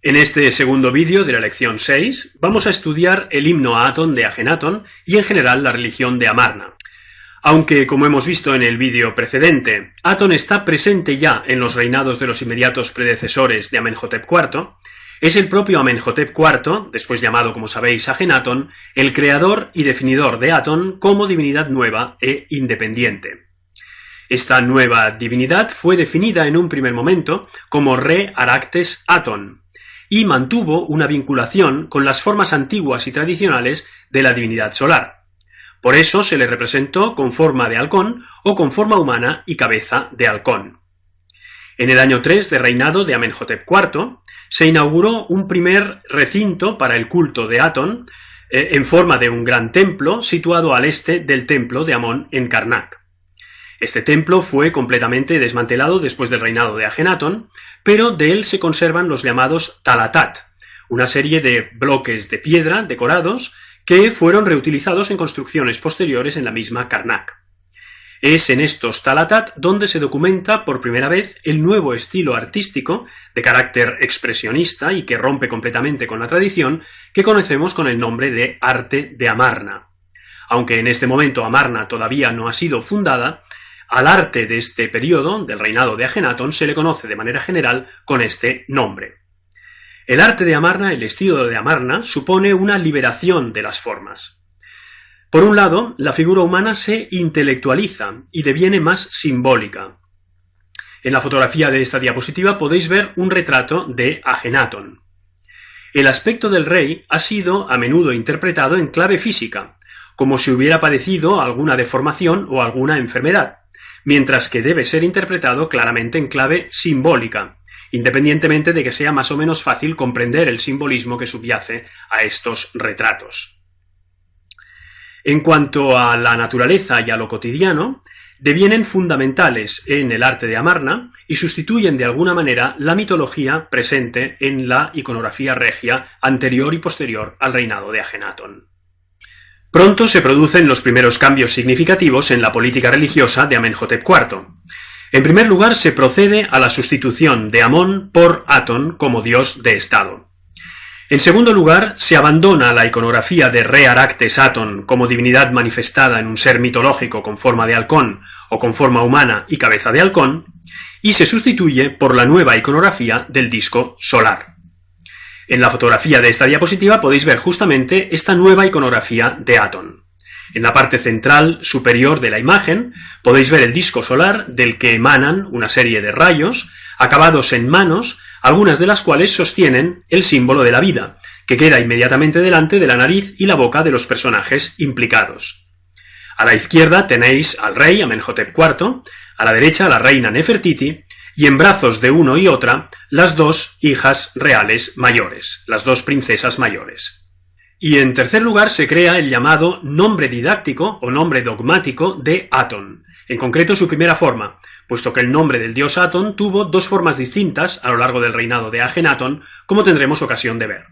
En este segundo vídeo de la lección 6 vamos a estudiar el himno a Atón de Ajenatón y en general la religión de Amarna. Aunque, como hemos visto en el vídeo precedente, Atón está presente ya en los reinados de los inmediatos predecesores de Amenhotep IV, es el propio Amenhotep IV, después llamado como sabéis Ajenatón, el creador y definidor de Atón como divinidad nueva e independiente. Esta nueva divinidad fue definida en un primer momento como Re Aractes Atón, y mantuvo una vinculación con las formas antiguas y tradicionales de la divinidad solar. Por eso se le representó con forma de halcón o con forma humana y cabeza de halcón. En el año 3 de reinado de Amenhotep IV se inauguró un primer recinto para el culto de Atón en forma de un gran templo situado al este del templo de Amón en Karnak. Este templo fue completamente desmantelado después del reinado de Ajenatón, pero de él se conservan los llamados talatat, una serie de bloques de piedra decorados que fueron reutilizados en construcciones posteriores en la misma Karnak. Es en estos talatat donde se documenta por primera vez el nuevo estilo artístico de carácter expresionista y que rompe completamente con la tradición que conocemos con el nombre de arte de Amarna. Aunque en este momento Amarna todavía no ha sido fundada, al arte de este periodo, del reinado de Ajenatón, se le conoce de manera general con este nombre. El arte de Amarna, el estilo de Amarna, supone una liberación de las formas. Por un lado, la figura humana se intelectualiza y deviene más simbólica. En la fotografía de esta diapositiva podéis ver un retrato de Ajenatón. El aspecto del rey ha sido a menudo interpretado en clave física, como si hubiera padecido alguna deformación o alguna enfermedad, mientras que debe ser interpretado claramente en clave simbólica, independientemente de que sea más o menos fácil comprender el simbolismo que subyace a estos retratos. En cuanto a la naturaleza y a lo cotidiano, devienen fundamentales en el arte de Amarna y sustituyen de alguna manera la mitología presente en la iconografía regia anterior y posterior al reinado de Ajenatón. Pronto se producen los primeros cambios significativos en la política religiosa de Amenhotep IV. En primer lugar, se procede a la sustitución de Amón por Atón como dios de Estado. En segundo lugar, se abandona la iconografía de Re Aractes Atón como divinidad manifestada en un ser mitológico con forma de halcón o con forma humana y cabeza de halcón, y se sustituye por la nueva iconografía del disco solar. En la fotografía de esta diapositiva podéis ver justamente esta nueva iconografía de Atón. En la parte central superior de la imagen podéis ver el disco solar del que emanan una serie de rayos acabados en manos, algunas de las cuales sostienen el símbolo de la vida, que queda inmediatamente delante de la nariz y la boca de los personajes implicados. A la izquierda tenéis al rey Amenhotep IV, a la derecha a la reina Nefertiti, y en brazos de uno y otra las dos hijas reales mayores, las dos princesas mayores. Y en tercer lugar se crea el llamado nombre didáctico o nombre dogmático de Atón, en concreto su primera forma, puesto que el nombre del dios Atón tuvo dos formas distintas a lo largo del reinado de Ajenatón, como tendremos ocasión de ver.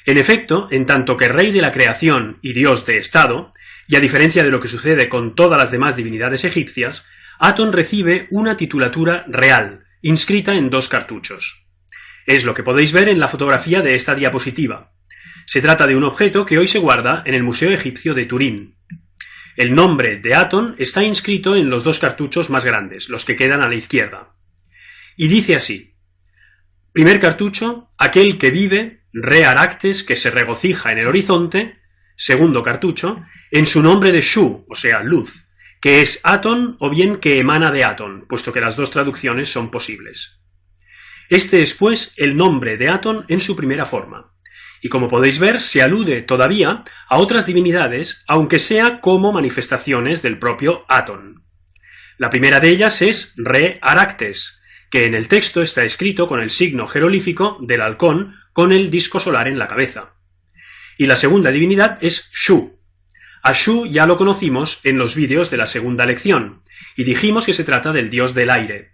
En efecto, en tanto que rey de la creación y dios de Estado, y a diferencia de lo que sucede con todas las demás divinidades egipcias, Atón recibe una titulatura real, inscrita en dos cartuchos. Es lo que podéis ver en la fotografía de esta diapositiva. Se trata de un objeto que hoy se guarda en el Museo Egipcio de Turín. El nombre de Atón está inscrito en los dos cartuchos más grandes, los que quedan a la izquierda. Y dice así: primer cartucho, aquel que vive, Re Aractes, que se regocija en el horizonte. Segundo cartucho, en su nombre de Shu, o sea, luz, que es Atón o bien que emana de Atón, puesto que las dos traducciones son posibles. Este es, pues, el nombre de Atón en su primera forma. Y como podéis ver, se alude todavía a otras divinidades, aunque sea como manifestaciones del propio Atón. La primera de ellas es Re Aractes, que en el texto está escrito con el signo jerolífico del halcón con el disco solar en la cabeza. Y la segunda divinidad es Shu. A Shu ya lo conocimos en los vídeos de la segunda lección, y dijimos que se trata del dios del aire.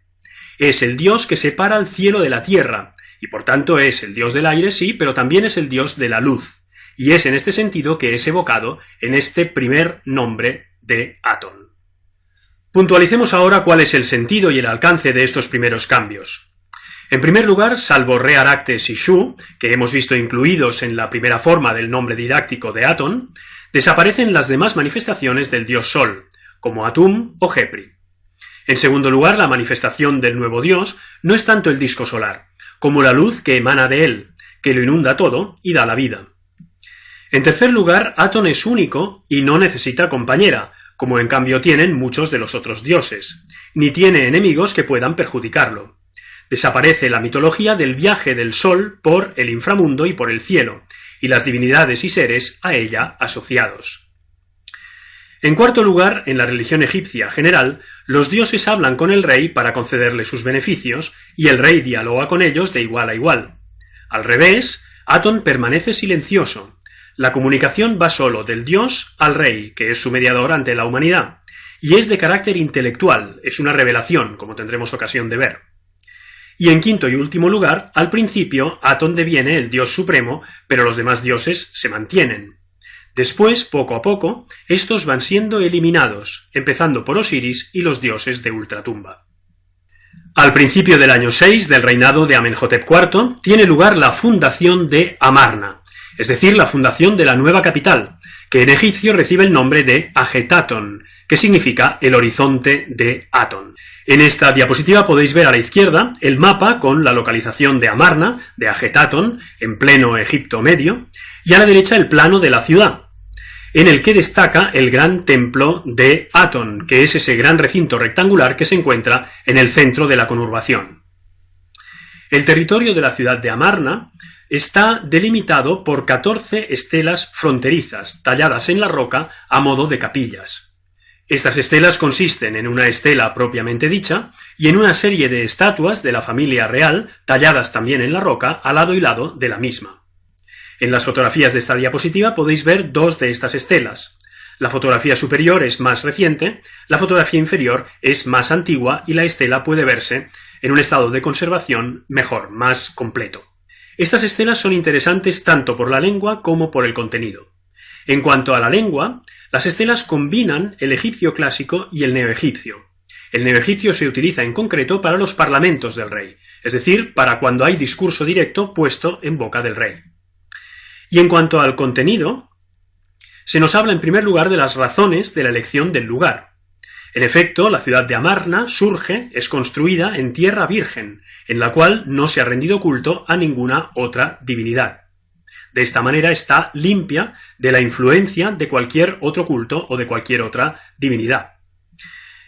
Es el dios que separa el cielo de la tierra, y por tanto es el dios del aire, sí, pero también es el dios de la luz, y es en este sentido que es evocado en este primer nombre de Atón. Puntualicemos ahora cuál es el sentido y el alcance de estos primeros cambios. En primer lugar, salvo Re Aractes y Shu, que hemos visto incluidos en la primera forma del nombre didáctico de Aton, desaparecen las demás manifestaciones del dios Sol, como Atum o Jepri. En segundo lugar, la manifestación del nuevo dios no es tanto el disco solar, como la luz que emana de él, que lo inunda todo y da la vida. En tercer lugar, Aton es único y no necesita compañera, como en cambio tienen muchos de los otros dioses, ni tiene enemigos que puedan perjudicarlo. Desaparece la mitología del viaje del sol por el inframundo y por el cielo, y las divinidades y seres a ella asociados. En cuarto lugar, en la religión egipcia general, los dioses hablan con el rey para concederle sus beneficios, y el rey dialoga con ellos de igual a igual. Al revés, Aton permanece silencioso. La comunicación va solo del dios al rey, que es su mediador ante la humanidad, y es de carácter intelectual, es una revelación, como tendremos ocasión de ver. Y en quinto y último lugar, al principio, Aton deviene el dios supremo, pero los demás dioses se mantienen. Después, poco a poco, estos van siendo eliminados, empezando por Osiris y los dioses de ultratumba. Al principio del año 6 del reinado de Amenhotep IV, tiene lugar la fundación de Amarna, es decir, la fundación de la nueva capital, que en egipcio recibe el nombre de Agetaton, que significa el horizonte de Aton. En esta diapositiva podéis ver a la izquierda el mapa con la localización de Amarna, de Agetaton, en pleno Egipto Medio, y a la derecha el plano de la ciudad, en el que destaca el gran templo de Aton, que es ese gran recinto rectangular que se encuentra en el centro de la conurbación. El territorio de la ciudad de Amarna está delimitado por 14 estelas fronterizas, talladas en la roca a modo de capillas. Estas estelas consisten en una estela propiamente dicha y en una serie de estatuas de la familia real, talladas también en la roca, al lado y lado de la misma. En las fotografías de esta diapositiva podéis ver dos de estas estelas. La fotografía superior es más reciente, la fotografía inferior es más antigua y la estela puede verse en un estado de conservación mejor, más completo. Estas estelas son interesantes tanto por la lengua como por el contenido. En cuanto a la lengua, las estelas combinan el egipcio clásico y el neoegipcio. El neoegipcio se utiliza en concreto para los parlamentos del rey, es decir, para cuando hay discurso directo puesto en boca del rey. Y en cuanto al contenido, se nos habla en primer lugar de las razones de la elección del lugar. En efecto, la ciudad de Amarna es construida en tierra virgen, en la cual no se ha rendido culto a ninguna otra divinidad. De esta manera está limpia de la influencia de cualquier otro culto o de cualquier otra divinidad.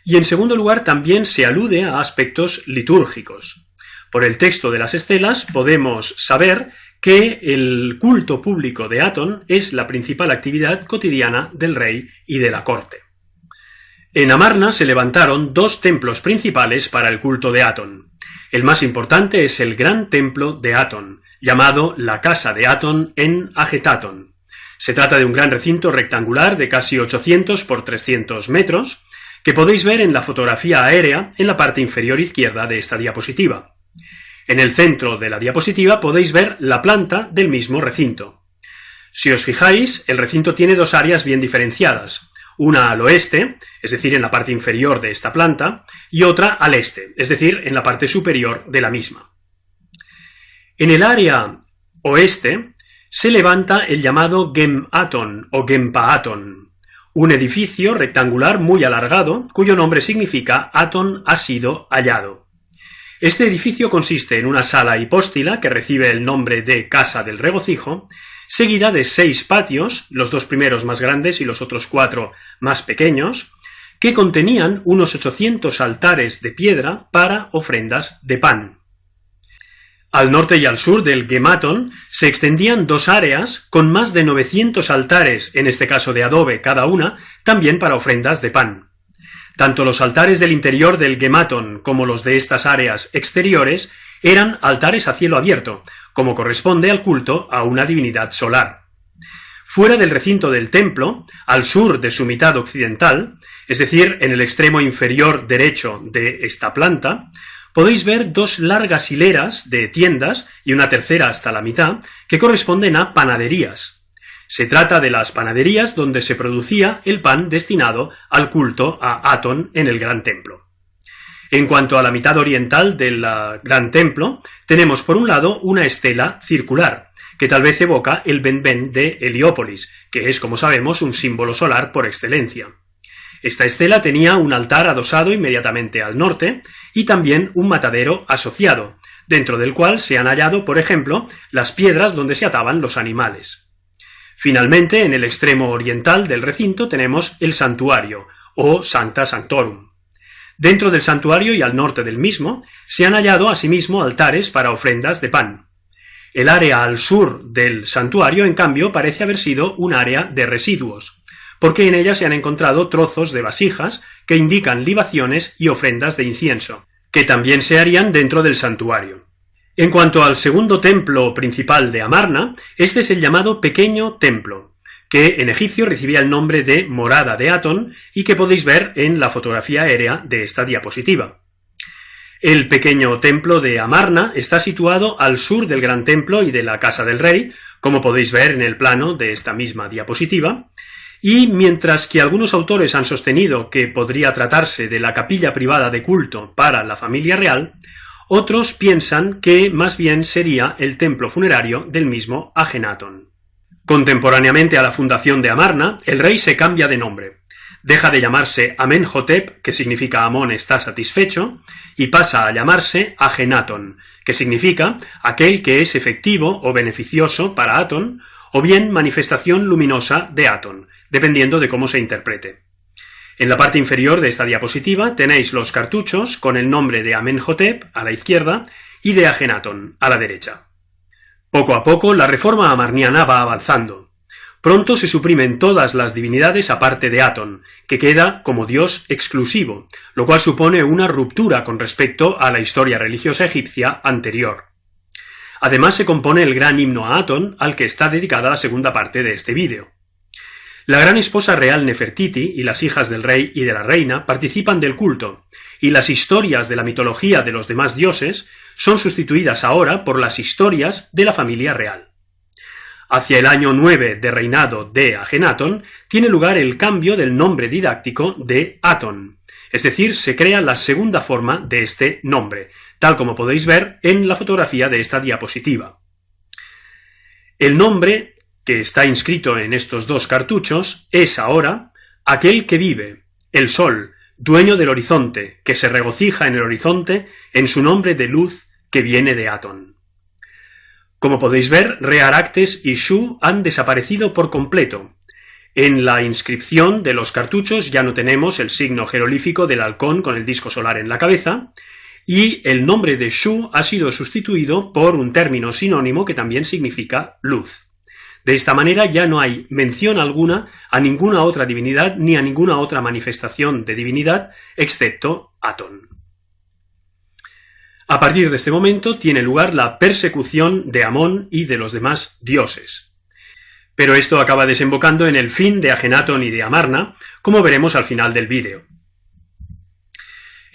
Y en segundo lugar también se alude a aspectos litúrgicos. Por el texto de las estelas podemos saber que el culto público de Aton es la principal actividad cotidiana del rey y de la corte. En Amarna se levantaron dos templos principales para el culto de Aton. El más importante es el gran templo de Aton, llamado la Casa de Aton en Agetaton. Se trata de un gran recinto rectangular de casi 800 por 300 metros, que podéis ver en la fotografía aérea en la parte inferior izquierda de esta diapositiva. En el centro de la diapositiva podéis ver la planta del mismo recinto. Si os fijáis, el recinto tiene dos áreas bien diferenciadas, una al oeste, es decir, en la parte inferior de esta planta, y otra al este, es decir, en la parte superior de la misma. En el área oeste se levanta el llamado Gem-Aton o Gempa-Aton, un edificio rectangular muy alargado cuyo nombre significa Aton ha sido hallado. Este edificio consiste en una sala hipóstila que recibe el nombre de Casa del Regocijo, seguida de 6 patios, los 2 primeros más grandes y los otros 4 más pequeños, que contenían unos 800 altares de piedra para ofrendas de pan. Al norte y al sur del Gematon se extendían 2 áreas con más de 900 altares, en este caso de adobe cada una, también para ofrendas de pan. Tanto los altares del interior del Gematon como los de estas áreas exteriores eran altares a cielo abierto, como corresponde al culto a una divinidad solar. Fuera del recinto del templo, al sur de su mitad occidental, es decir, en el extremo inferior derecho de esta planta, podéis ver 2 largas hileras de tiendas y una tercera hasta la mitad, que corresponden a panaderías. Se trata de las panaderías donde se producía el pan destinado al culto a Aton en el gran templo. En cuanto a la mitad oriental del gran templo, tenemos por un lado una estela circular, que tal vez evoca el Benben de Heliópolis, que es, como sabemos, un símbolo solar por excelencia. Esta estela tenía un altar adosado inmediatamente al norte y también un matadero asociado, dentro del cual se han hallado, por ejemplo, las piedras donde se ataban los animales. Finalmente, en el extremo oriental del recinto tenemos el santuario, o Sancta Sanctorum. Dentro del santuario y al norte del mismo se han hallado asimismo altares para ofrendas de pan. El área al sur del santuario, en cambio, parece haber sido un área de residuos, porque en ella se han encontrado trozos de vasijas que indican libaciones y ofrendas de incienso, que también se harían dentro del santuario. En cuanto al segundo templo principal de Amarna, este es el llamado Pequeño Templo, que en egipcio recibía el nombre de Morada de Atón y que podéis ver en la fotografía aérea de esta diapositiva. El Pequeño Templo de Amarna está situado al sur del Gran Templo y de la Casa del Rey, como podéis ver en el plano de esta misma diapositiva, y mientras que algunos autores han sostenido que podría tratarse de la capilla privada de culto para la familia real, otros piensan que más bien sería el templo funerario del mismo Ajenatón. Contemporáneamente a la fundación de Amarna, el rey se cambia de nombre. Deja de llamarse Amenhotep, que significa Amón está satisfecho, y pasa a llamarse Ajenatón, que significa aquel que es efectivo o beneficioso para Atón, o bien manifestación luminosa de Atón, dependiendo de cómo se interprete. En la parte inferior de esta diapositiva tenéis los cartuchos con el nombre de Amenhotep a la izquierda y de Ajenatón a la derecha. Poco a poco la reforma amarniana va avanzando. Pronto se suprimen todas las divinidades aparte de Atón, que queda como dios exclusivo, lo cual supone una ruptura con respecto a la historia religiosa egipcia anterior. Además se compone el gran himno a Atón, al que está dedicada la segunda parte de este vídeo. La gran esposa real Nefertiti y las hijas del rey y de la reina participan del culto, y las historias de la mitología de los demás dioses son sustituidas ahora por las historias de la familia real. Hacia el año 9 de reinado de Ajenatón tiene lugar el cambio del nombre didáctico de Atón, es decir, se crea la segunda forma de este nombre, tal como podéis ver en la fotografía de esta diapositiva. El nombre que está inscrito en estos dos cartuchos es ahora aquel que vive, el sol, dueño del horizonte, que se regocija en el horizonte en su nombre de luz que viene de Atón. Como podéis ver, Re-Aractes y Shu han desaparecido por completo. En la inscripción de los cartuchos ya no tenemos el signo jerolífico del halcón con el disco solar en la cabeza, y el nombre de Shu ha sido sustituido por un término sinónimo que también significa luz. De esta manera ya no hay mención alguna a ninguna otra divinidad ni a ninguna otra manifestación de divinidad excepto Atón. A partir de este momento tiene lugar la persecución de Amón y de los demás dioses. Pero esto acaba desembocando en el fin de Ajenatón y de Amarna, como veremos al final del vídeo.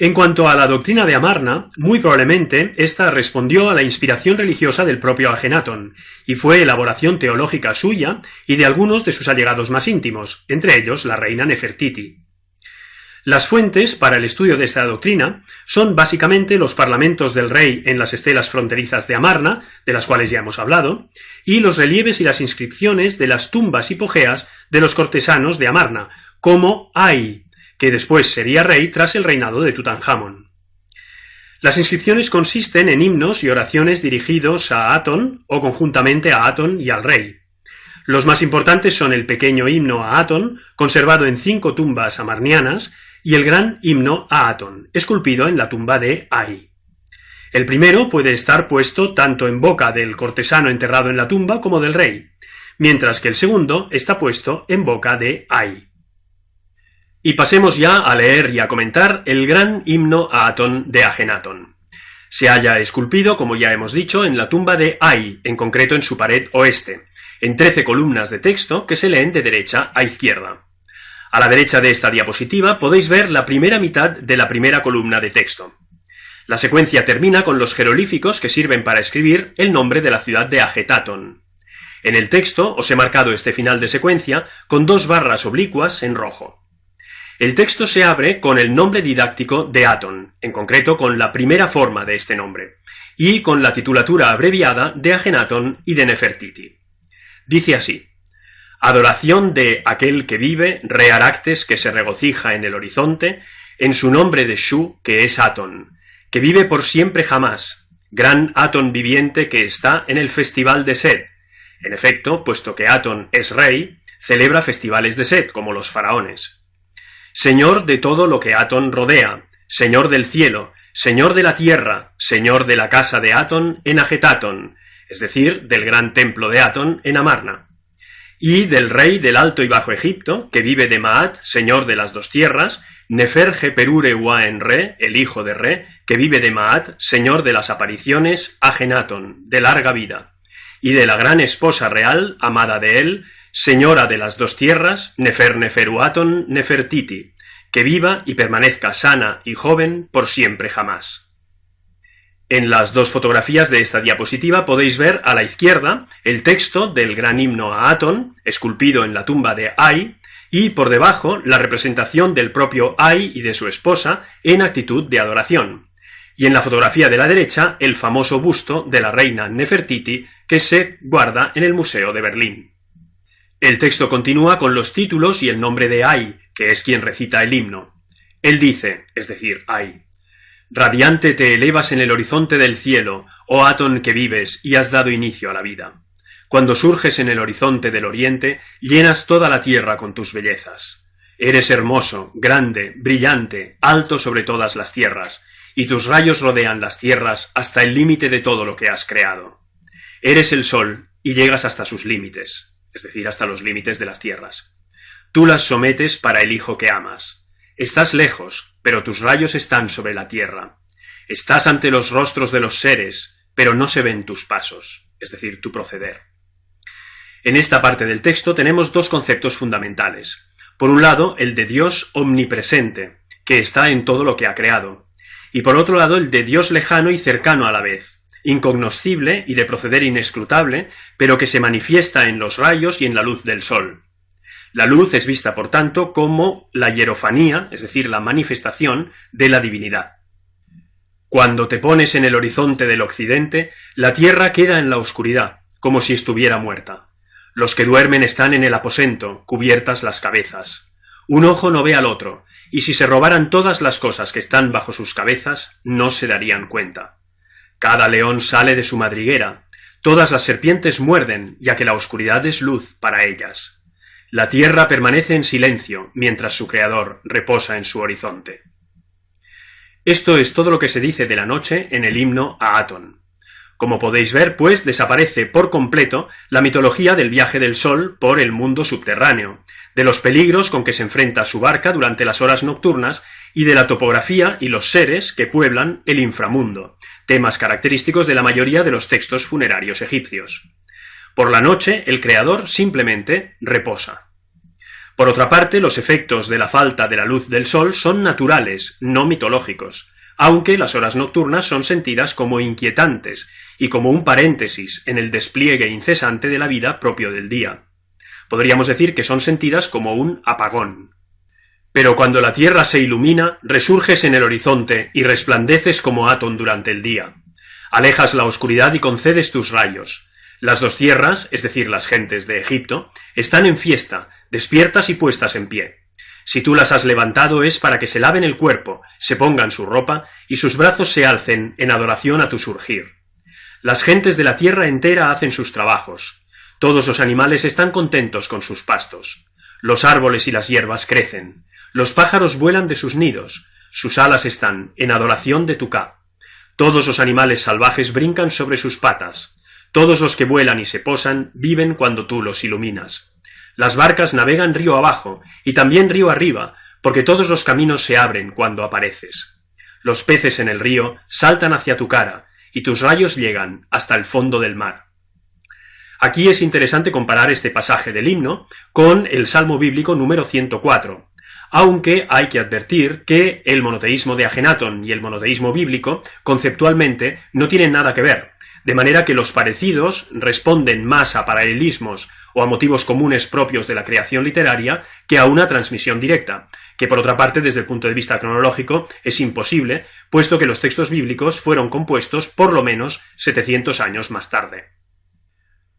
En cuanto a la doctrina de Amarna, muy probablemente ésta respondió a la inspiración religiosa del propio Ajenatón, y fue elaboración teológica suya y de algunos de sus allegados más íntimos, entre ellos la reina Nefertiti. Las fuentes para el estudio de esta doctrina son básicamente los parlamentos del rey en las estelas fronterizas de Amarna, de las cuales ya hemos hablado, y los relieves y las inscripciones de las tumbas hipogeas de los cortesanos de Amarna, como Ai, que después sería rey tras el reinado de Tutankamón. Las inscripciones consisten en himnos y oraciones dirigidos a Atón o conjuntamente a Atón y al rey. Los más importantes son el pequeño himno a Atón, conservado en 5 tumbas amarnianas, y el gran himno a Atón, esculpido en la tumba de Ai. El primero puede estar puesto tanto en boca del cortesano enterrado en la tumba como del rey, mientras que el segundo está puesto en boca de Ai. Y pasemos ya a leer y a comentar el gran himno a Atón de Ajenatón. Se halla esculpido, como ya hemos dicho, en la tumba de Ai, en concreto en su pared oeste, en 13 columnas de texto que se leen de derecha a izquierda. A la derecha de esta diapositiva podéis ver la primera mitad de la primera columna de texto. La secuencia termina con los jerolíficos que sirven para escribir el nombre de la ciudad de Ajenatón. En el texto os he marcado este final de secuencia con 2 barras oblicuas en rojo. El texto se abre con el nombre didáctico de Aton, en concreto con la primera forma de este nombre, y con la titulatura abreviada de Ajenatón y de Nefertiti. Dice así: adoración de aquel que vive, re Aractes que se regocija en el horizonte, en su nombre de Shu, que es Aton, que vive por siempre jamás, gran Aton viviente que está en el festival de Set. En efecto, puesto que Aton es rey, celebra festivales de Set, como los faraones. Señor de todo lo que Aton rodea, señor del cielo, señor de la tierra, señor de la casa de Aton en Agetaton, es decir, del gran templo de Aton en Amarna, y del rey del Alto y Bajo Egipto, que vive de Maat, señor de las dos tierras, Nefer-Jeperure Ua-en-Re, el hijo de Re, que vive de Maat, señor de las apariciones, Ajenatón, de larga vida, y de la gran esposa real, amada de él, señora de las dos tierras, Nefer-Neferuaton Nefertiti, que viva y permanezca sana y joven por siempre jamás. En las dos fotografías de esta diapositiva podéis ver a la izquierda el texto del gran himno a Aton, esculpido en la tumba de Ay, y por debajo la representación del propio Ay y de su esposa en actitud de adoración. Y en la fotografía de la derecha el famoso busto de la reina Nefertiti que se guarda en el Museo de Berlín. El texto continúa con los títulos y el nombre de Ay, que es quien recita el himno. Él dice, es decir, Ay: radiante te elevas en el horizonte del cielo, oh Aton que vives y has dado inicio a la vida. Cuando surges en el horizonte del oriente, llenas toda la tierra con tus bellezas. Eres hermoso, grande, brillante, alto sobre todas las tierras, y tus rayos rodean las tierras hasta el límite de todo lo que has creado. Eres el sol y llegas hasta sus límites, es decir, hasta los límites de las tierras. Tú las sometes para el hijo que amas. Estás lejos, pero tus rayos están sobre la tierra. Estás ante los rostros de los seres, pero no se ven tus pasos, es decir, tu proceder. En esta parte del texto tenemos dos conceptos fundamentales. Por un lado, el de Dios omnipresente, que está en todo lo que ha creado, y por otro lado, el de Dios lejano y cercano a la vez, incognoscible y de proceder inescrutable, pero que se manifiesta en los rayos y en la luz del sol. La luz es vista, por tanto, como la hierofanía, es decir, la manifestación de la divinidad. Cuando te pones en el horizonte del occidente, la tierra queda en la oscuridad, como si estuviera muerta. Los que duermen están en el aposento, cubiertas las cabezas. Un ojo no ve al otro, y si se robaran todas las cosas que están bajo sus cabezas, no se darían cuenta. Cada león sale de su madriguera, todas las serpientes muerden, ya que la oscuridad es luz para ellas. La tierra permanece en silencio, mientras su creador reposa en su horizonte. Esto es todo lo que se dice de la noche en el himno a Aton. Como podéis ver, pues, desaparece por completo la mitología del viaje del sol por el mundo subterráneo, de los peligros con que se enfrenta su barca durante las horas nocturnas y de la topografía y los seres que pueblan el inframundo, temas característicos de la mayoría de los textos funerarios egipcios. Por la noche, el creador simplemente reposa. Por otra parte, los efectos de la falta de la luz del sol son naturales, no mitológicos, aunque las horas nocturnas son sentidas como inquietantes y como un paréntesis en el despliegue incesante de la vida propio del día. Podríamos decir que son sentidas como un apagón. Pero cuando la tierra se ilumina, resurges en el horizonte y resplandeces como Aton durante el día. Alejas la oscuridad y concedes tus rayos. Las dos tierras, es decir, las gentes de Egipto, están en fiesta, despiertas y puestas en pie. Si tú las has levantado es para que se laven el cuerpo, se pongan su ropa y sus brazos se alcen en adoración a tu surgir. Las gentes de la tierra entera hacen sus trabajos. Todos los animales están contentos con sus pastos. Los árboles y las hierbas crecen. Los pájaros vuelan de sus nidos. Sus alas están en adoración de Tuká. Todos los animales salvajes brincan sobre sus patas. Todos los que vuelan y se posan viven cuando tú los iluminas. Las barcas navegan río abajo y también río arriba, porque todos los caminos se abren cuando apareces. Los peces en el río saltan hacia tu cara, y tus rayos llegan hasta el fondo del mar. Aquí es interesante comparar este pasaje del himno con el Salmo bíblico número 104, aunque hay que advertir que el monoteísmo de Ajenatón y el monoteísmo bíblico, conceptualmente, no tienen nada que ver. de manera que los parecidos responden más a paralelismos o a motivos comunes propios de la creación literaria que a una transmisión directa, que por otra parte desde el punto de vista cronológico es imposible, puesto que los textos bíblicos fueron compuestos por lo menos 700 años más tarde.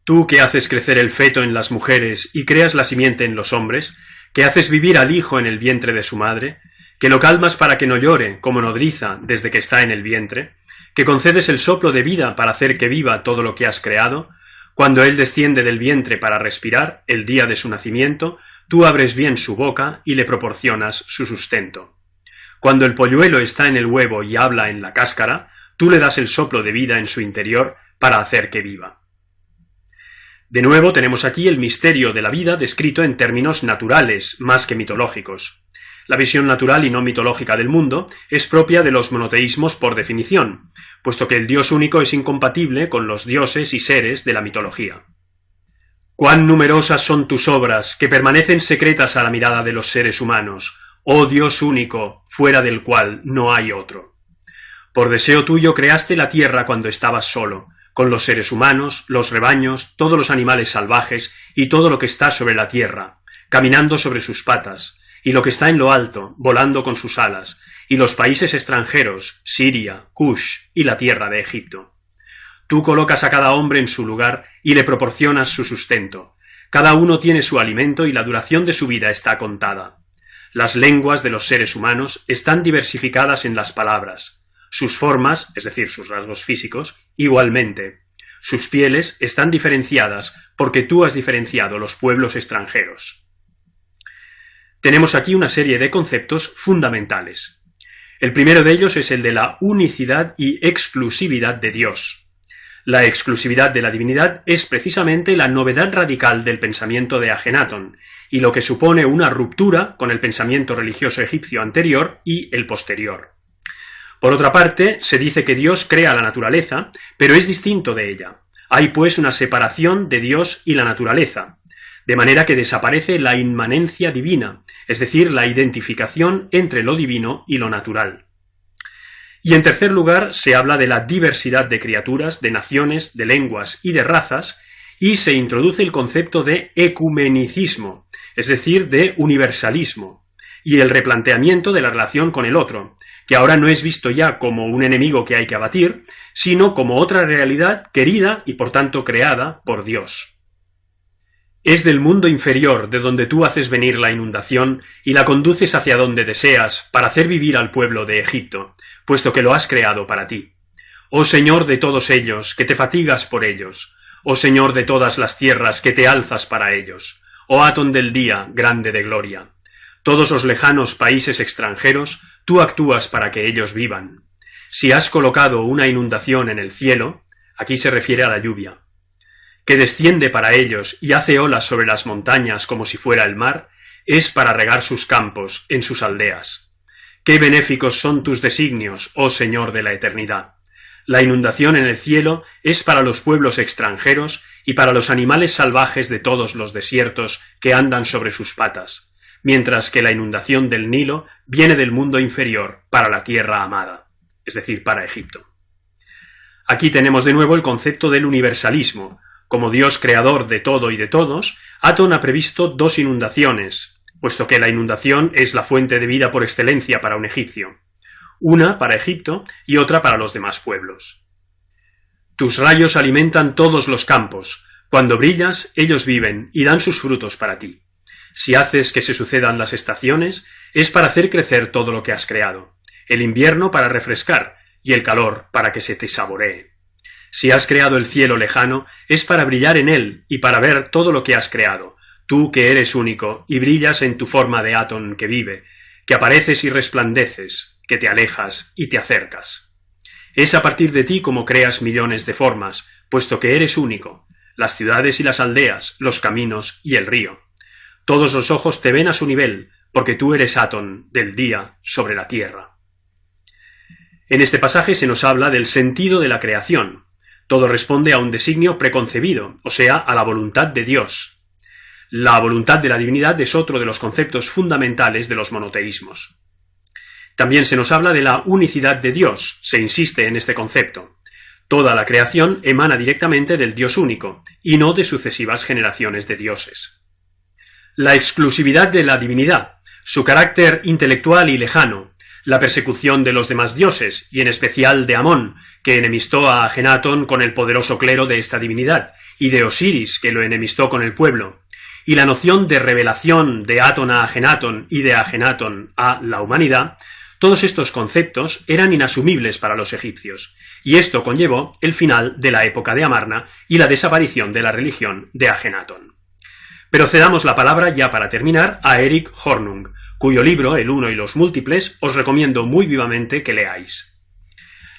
Tú que haces crecer el feto en las mujeres y creas la simiente en los hombres, que haces vivir al hijo en el vientre de su madre, que lo calmas para que no llore como nodriza desde que está en el vientre, que concedes el soplo de vida para hacer que viva todo lo que has creado, cuando él desciende del vientre para respirar, el día de su nacimiento, tú abres bien su boca y le proporcionas su sustento. Cuando el polluelo está en el huevo y habla en la cáscara, tú le das el soplo de vida en su interior para hacer que viva. De nuevo tenemos aquí el misterio de la vida descrito en términos naturales, más que mitológicos. La visión natural y no mitológica del mundo es propia de los monoteísmos por definición, puesto que el Dios único es incompatible con los dioses y seres de la mitología. Cuán numerosas son tus obras, que permanecen secretas a la mirada de los seres humanos, oh Dios único, fuera del cual no hay otro. Por deseo tuyo creaste la tierra cuando estabas solo, con los seres humanos, los rebaños, todos los animales salvajes y todo lo que está sobre la tierra, caminando sobre sus patas, y lo que está en lo alto, volando con sus alas, y los países extranjeros, Siria, Cush y la tierra de Egipto. Tú colocas a cada hombre en su lugar y le proporcionas su sustento. Cada uno tiene su alimento y la duración de su vida está contada. Las lenguas de los seres humanos están diversificadas en las palabras. Sus formas, es decir, sus rasgos físicos, igualmente. Sus pieles están diferenciadas porque tú has diferenciado los pueblos extranjeros. Tenemos aquí una serie de conceptos fundamentales. El primero de ellos es el de la unicidad y exclusividad de Dios. La exclusividad de la divinidad es precisamente la novedad radical del pensamiento de Ajenatón, y lo que supone una ruptura con el pensamiento religioso egipcio anterior y el posterior. Por otra parte, se dice que Dios crea la naturaleza, pero es distinto de ella. Hay pues una separación de Dios y la naturaleza, de manera que desaparece la inmanencia divina, es decir, la identificación entre lo divino y lo natural. Y en tercer lugar, se habla de la diversidad de criaturas, de naciones, de lenguas y de razas, y se introduce el concepto de ecumenicismo, es decir, de universalismo, y el replanteamiento de la relación con el otro, que ahora no es visto ya como un enemigo que hay que abatir, sino como otra realidad querida y por tanto creada por Dios. Es del mundo inferior de donde tú haces venir la inundación y la conduces hacia donde deseas para hacer vivir al pueblo de Egipto, puesto que lo has creado para ti. Oh Señor de todos ellos, que te fatigas por ellos. Oh Señor de todas las tierras, que te alzas para ellos. Oh Atón del día, grande de gloria. Todos los lejanos países extranjeros, tú actúas para que ellos vivan. Si has colocado una inundación en el cielo, aquí se refiere a la lluvia, que desciende para ellos y hace olas sobre las montañas como si fuera el mar, es para regar sus campos en sus aldeas. Qué benéficos son tus designios, oh Señor de la eternidad. La inundación en el cielo es para los pueblos extranjeros y para los animales salvajes de todos los desiertos que andan sobre sus patas, mientras que la inundación del Nilo viene del mundo inferior para la tierra amada, es decir, para Egipto. Aquí tenemos de nuevo el concepto del universalismo. Como Dios creador de todo y de todos, Atón ha previsto dos inundaciones, puesto que la inundación es la fuente de vida por excelencia para un egipcio. Una para Egipto y otra para los demás pueblos. Tus rayos alimentan todos los campos. Cuando brillas, ellos viven y dan sus frutos para ti. Si haces que se sucedan las estaciones, es para hacer crecer todo lo que has creado. El invierno para refrescar y el calor para que se te saboree. Si has creado el cielo lejano, es para brillar en él y para ver todo lo que has creado, tú que eres único y brillas en tu forma de Atón que vive, que apareces y resplandeces, que te alejas y te acercas. Es a partir de ti como creas millones de formas, puesto que eres único, las ciudades y las aldeas, los caminos y el río. Todos los ojos te ven a su nivel, porque tú eres Atón del día sobre la tierra. En este pasaje se nos habla del sentido de la creación. Todo responde a un designio preconcebido, o sea, a la voluntad de Dios. La voluntad de la divinidad es otro de los conceptos fundamentales de los monoteísmos. También se nos habla de la unicidad de Dios, se insiste en este concepto. Toda la creación emana directamente del Dios único, y no de sucesivas generaciones de dioses. La exclusividad de la divinidad, su carácter intelectual y lejano, la persecución de los demás dioses, y en especial de Amón, que enemistó a Ajenatón con el poderoso clero de esta divinidad, y de Osiris, que lo enemistó con el pueblo, y la noción de revelación de Atón a Ajenatón y de Ajenatón a la humanidad, todos estos conceptos eran inasumibles para los egipcios, y esto conllevó el final de la época de Amarna y la desaparición de la religión de Ajenatón. Pero cedamos la palabra ya para terminar a Erik Hornung, cuyo libro, El Uno y los Múltiples, os recomiendo muy vivamente que leáis.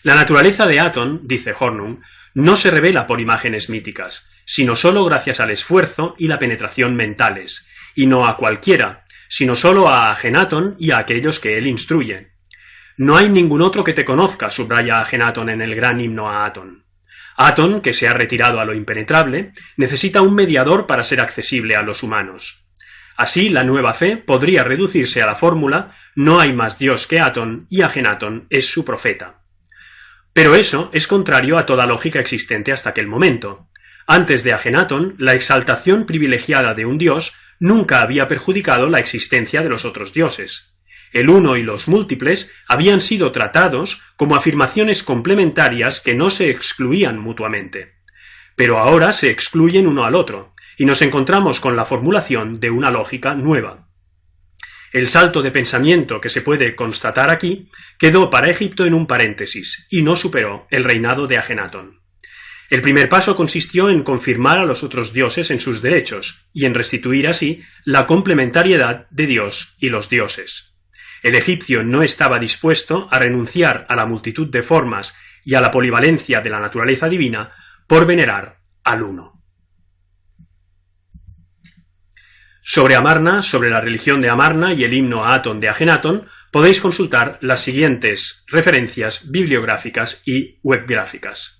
La naturaleza de Atón, dice Hornung, no se revela por imágenes míticas, sino solo gracias al esfuerzo y la penetración mentales, y no a cualquiera, sino solo a Ajenatón y a aquellos que él instruye. No hay ningún otro que te conozca, subraya Ajenatón en el gran himno a Atón. Atón, que se ha retirado a lo impenetrable, necesita un mediador para ser accesible a los humanos. Así, la nueva fe podría reducirse a la fórmula: no hay más Dios que Atón y Ajenatón es su profeta. Pero eso es contrario a toda lógica existente hasta aquel momento. Antes de Ajenatón, la exaltación privilegiada de un dios nunca había perjudicado la existencia de los otros dioses. El uno y los múltiples habían sido tratados como afirmaciones complementarias que no se excluían mutuamente. Pero ahora se excluyen uno al otro, y nos encontramos con la formulación de una lógica nueva. El salto de pensamiento que se puede constatar aquí quedó para Egipto en un paréntesis, y no superó el reinado de Ajenatón. El primer paso consistió en confirmar a los otros dioses en sus derechos, y en restituir así la complementariedad de Dios y los dioses. El egipcio no estaba dispuesto a renunciar a la multitud de formas y a la polivalencia de la naturaleza divina por venerar al Uno. Sobre Amarna, sobre la religión de Amarna y el himno a Atón de Ajenatón, podéis consultar las siguientes referencias bibliográficas y webgráficas.